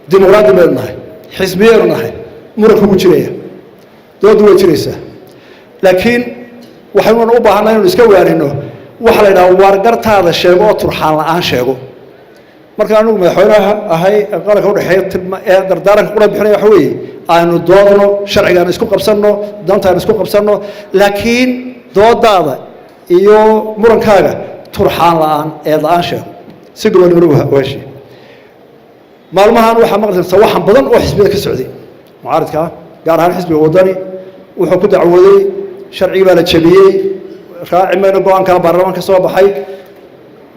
dimuqraadi baynu nahay xisbiyaynu nahay muranka ugu jiraya doodu way jiraysaa laakiin waxaynu u baahannahay inaynu iska waanino waxa la yidhaha waargartaada sheego oo turxaan la-aan sheego marka anigu madaxweynaha ahay qaranka udhexeeya ee dardaaranka qura bixinaya waxa weeye aynu doodno sharcigaanu isku qabsanno dantaanu isku qabsanno laakiin doodaada iyo murankaaga turxaan la-aan eed la-aan sheego si gobonimadu waashi maalmahan waxaa maqlaysa waxan badan oo xisbiyada ka socday mucaaridka ah gaar ahaan xisbiga wadani wuxuu ku dacwooday sharcigii baa la jabiyey raaci mayno go-aankaa baarlamaan ka soo baxay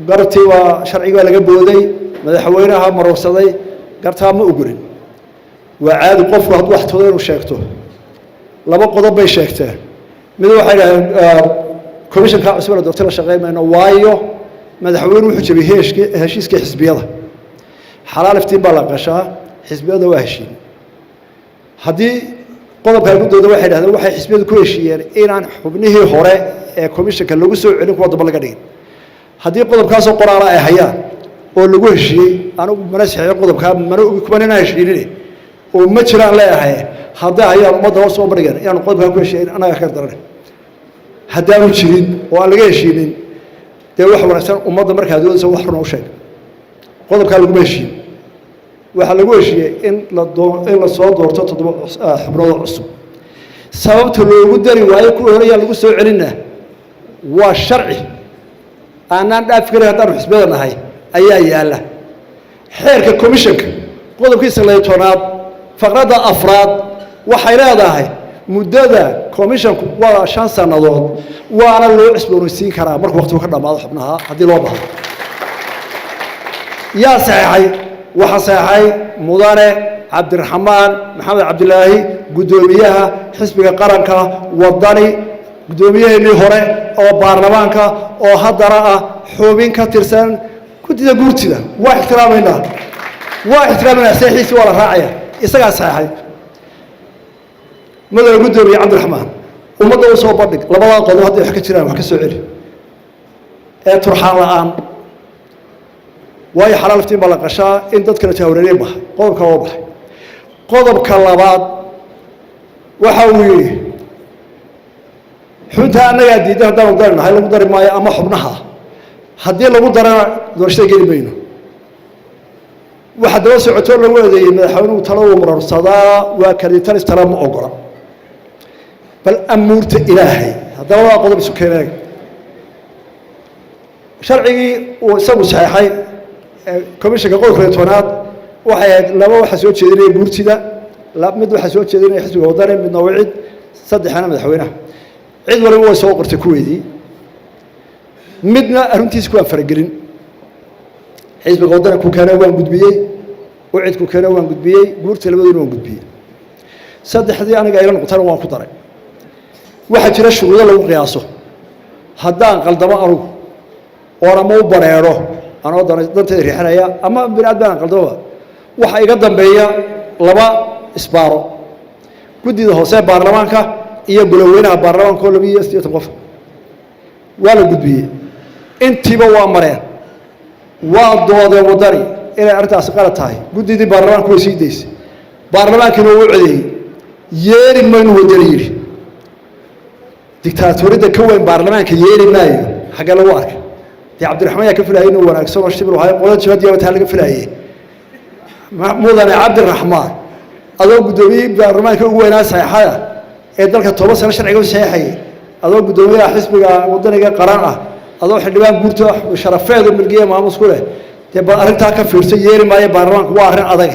garabtii waa sharcigii baa laga booday madaxweynaha marorsaday gartaa ma ogolin waa caadi qofku hadduu wax toodo inuu sheegto laba qodob bay sheegteen mid waxay dhahdeen komishanka cusub la doortay la shaqeyn mayno waayo madaxweyne wuxuu jabiyey heshiiskii xisbiyada xalaal iftiin baa la qashaa xisbiyada waa heshiin haddii qodobka ay ku dooda waxay dhahdeen waxay xisbiyadu ku heshiiyeen inaan xubnihii hore ee komishanka lagu soo celin kuwa damba laga dhigin haddii qodobkaasoo qoraala ay hayaan oo lagu heshiiyey anigu mana saxiixin qodobkaa mana ogi kuman inaan heshiinine oo ma jiraan leeyahay hadday hayaan ummadda hoos soo bandhigeen inaanu qodobkaa ku heshiiyen annaga ka daran haddaanu jirin oo aan laga heshiinin dee wax wanaagsan ummadda markaa doodaysa wax runa u sheeg qodobkaa laguma heshiin waxaa lagu heshiiyey in la soo doorto 7 xubnood cusub sababta loogu dari waayo kuwa hore yaa lagu soo celinaa waa sharci aanaan dhaaf karin haddaanu xisbiyada nahay ayaa yaalla xeerka komishanka qodobkiisa 12aad faqradda 4aad waxay leedahay muddada komishanku waa 5 sannadood waana loo cusboonaysiin karaa markuu waqtigu ka dhammaado xubnaha haddii loo baahdo yaa saxeexay waxaa saxeexay mudane cabdiraxmaan maxamed cabdilaahi guddoomiyaha xisbiga qaranka wadani guddoomiyaheenii hore oo baarlamaanka oo haddana ah xubin ka tirsan guddida guurtida waa ixtiraamaynaa saxiixiisi waa la raacaya isagaa saxeexay madaxa guddoomiye cabdiraxmaan ummadda u soo bandhig labadaa qodob hadday wax ka jiraan wax ka soo celi ee turxaan la-aan waayo xalaal iftiin baa la qashaa in dadkana jahwareeriye baxa qodobka loo baxay qodobka labaad waxa uu yidhi xubintaa annagaa diidan haddaanu dari nahay lagu dari maayo ama xubnaha haddii lagu darana doorashada geli mayno waxa daba socotoo lagu eedeeyey madaxweynuhu talo uu mararsadaa waa kalitalis tala ma ogola bal amuurta ilaahay haddaba waa qodob isu keeneeg sharcigii uu isagu saxeexay komishanka qodobka 12aad waxay ahayd laba waxa soo jeedinaya guurtida mid waxa soo jeedinaya xisbiga wadani midna wicid saddexna madaxweynaha cid waliba way soo qortay kuweedii midna arrintiisa ku faragelin xisbiga wadani ku keenay waan gudbiyey wicid ku keenay waan gudbiyey guurta labadoodna waan gudbiyey saddexdii aniga aylan qotana waan ku daray waxa jira shuruudo lagu qiyaaso haddaan qaldamo anugu oo ama u bareero anoo danteeda riixanaya ama biniaadmaan qaldama waxa iga dambeeya laba isbaaro guddida hoose baarlamaanka iyo goloweynaha baarlamaanka oo 280 qof waa la gudbiyey intiiba waa mareen waa doodeen wadani inay arrintaasi qalad tahay guddidii baarlamaanka way sii daysay baarlamaankiina wuu codeeyey yeeli maynu wadani yidhi dictaatoriyadda ka weyn baarlamaanka yeeli maayo xaggee lagu arkay dee cabdiraxmaan yaa ka filayay inuu wanaagsan oo shibir ahay qolada jabadiyaaba taa laga filayay mudane cabdiraxmaan adoo guddoomiye baarlamaanka ugu weynaa saxeexaya ee dalka 10 sano sharciga u saxeexayay adoo guddoomiyaha xisbiga wadaniga qaran ah adoo xildhibaan guurto sharafeed oo milkiye maamus ku leh dee bal arrintaa ka fiirsan yeeli maayo baarlamaanku waa arrin adag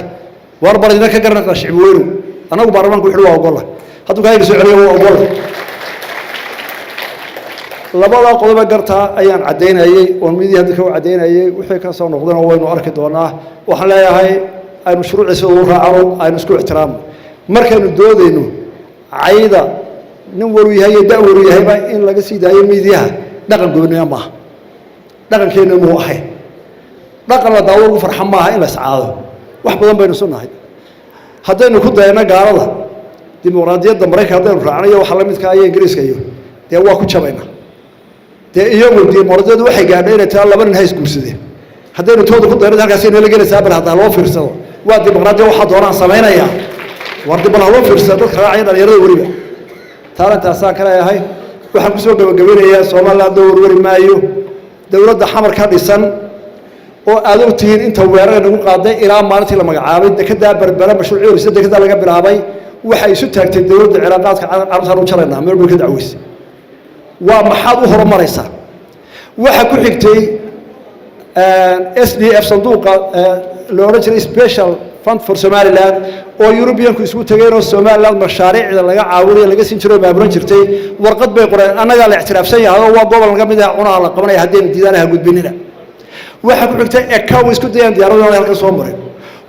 war baradina ka garanaysa shicib weynu anagu baarlamaanku wuxuu waa ogola hadduu ka soo celiyo waa ogola labada qodob gartaa ayaan cadeynayay oo midii hadda ka cadeynayay wixii ka soo noqdana waynu arki doonaa waxaan leeyahay aynu shuruuciisa u raacno aynu isku ixtiraamno markaynu doodayno cayda nin waru yahay da waru yahay in laga sii daayo midiyaha dhaqan gobonimo ma dhaqankeena muu ahay dhaqan la daawo ugu farxan maaha in la iscaado wax badan baynu sunahay haddaynu ku dayno gaalada dimuqraadiyadda Mareykanka haddaynu raacnayo waxa la midka ah Ingiriiska iyo dee waa ku jabayna dee iyagu dimuqraadiyaddu waxay gaadhay inay taa laba nin hays guursadeen haddaynu tooda ku dayno halkaas inay la gelaysaa bal hadda loo fiirsado waa dimuqraadiya waxaa doonaan samaynaya war dib haloo fiirsa dadka raacaya dhalinyarada weliba taalantaasaan ka leeyahay waxaan kusoo gabagabeynayaa Soomaaliland oo warwari maayo dowladda xamar ka dhisan oo aad u tihiin inta weerar lagu qaaday ilaa maalintii la magacaabay dekada Berbera mashruuc sida dekada laga bilaabay waxay isu taagtay dowladda cilaaqaadka carabta u jaraynaa meel ka dacweys waa maxaad u horumaraysaa waxa ku xigtay SDF sanduuqa loo oran jiray Special Fund for Somaliland oo European-ku isku tageen oo Somaliland mashaariicda laga caawinayo laga siin jiray baaburan jirtay warqad bay qoreen anaga la ictiraafsan yahay oo waa gobol laga mid ah cunaha la qabanaya hadii diidaanaha gudbinina waxa ku xigtay ECAW isku dayaan diyaaradooda halka soo maray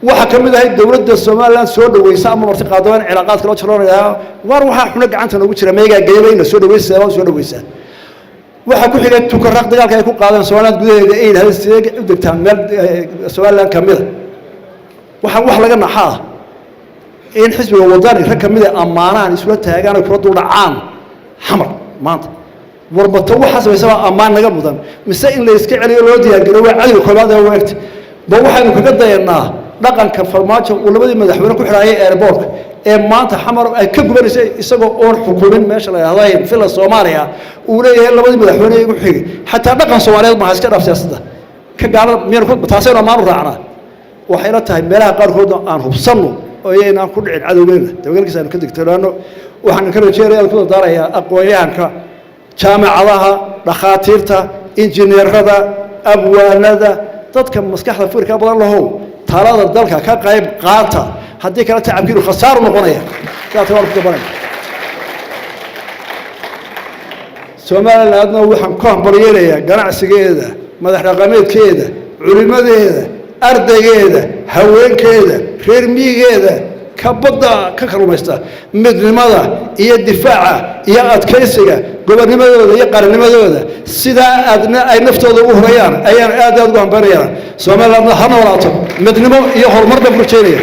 waxa kamid ah dawladda Somaliland soo dhaweysa ama marti qaadaan cilaaqaadka loo jaraynaya war waxa xuna gacanta ugu jira meega geeyayna soo dhaweysa waxa ku xigay tukaraq dagaalka ay ku qaadeen Soomaaliland gudaheeda ay halsteeg u degtaan meel Soomaaliland kamid waxa wax laga naxaa in xisbiga wadani rag kamid ah amaanaan isla taagaan oo kula dhacaan xamar maanta warbato waxa sameeyay amaan naga mudan mise in la iska celiyo loo diyaar garow cadiga koobaad ee waqti ba waxaanu kaga dayanaa dhaqanka farmaajo uu labadii madaxweyne ku xiraayay airport ee maanta xamar ay ka gubaysay isagoo oon xukuumin meesha la yiraahdo fila Soomaaliya uu leeyahay labadii madaxweyne igu xigay xataa dhaqan Soomaaliyeed ma iska dhaaf siyaasadda ka gaar meel ku taasayna maanu raacnaa waxay la tahay meelaha qaar kood aan hubsano oo ayna ku dhicin cadawgeena dawladkiisa aan ka digtiraano waxaan ka rajaynayaa ku daaraya aqoonyahanka jaamacadaha dhakhaatiirta injineerada abwaanada dadka maskaxda fikirka badan lahow talada dalka ka qayb qaata haddii kala tacabkiiru khasaar noqonaya taas waa ku badan Soomaaliland waxaan ku hambalyeeyaa ganacsigeeda madax dhaqameedkeeda culimadeeda ardaygeeda haweenkeeda reer miyigeeda kabada ka kalumaysta midnimada iyo difaaca iyo adkaysiga gobonnimadooda iyo qarannimadooda sida aadna ay naftooda u horayaan ayaan aad ugu hambalyeeyaa Soomaaliland ha noolaato midnimo iyo horumar dab ku jeedaya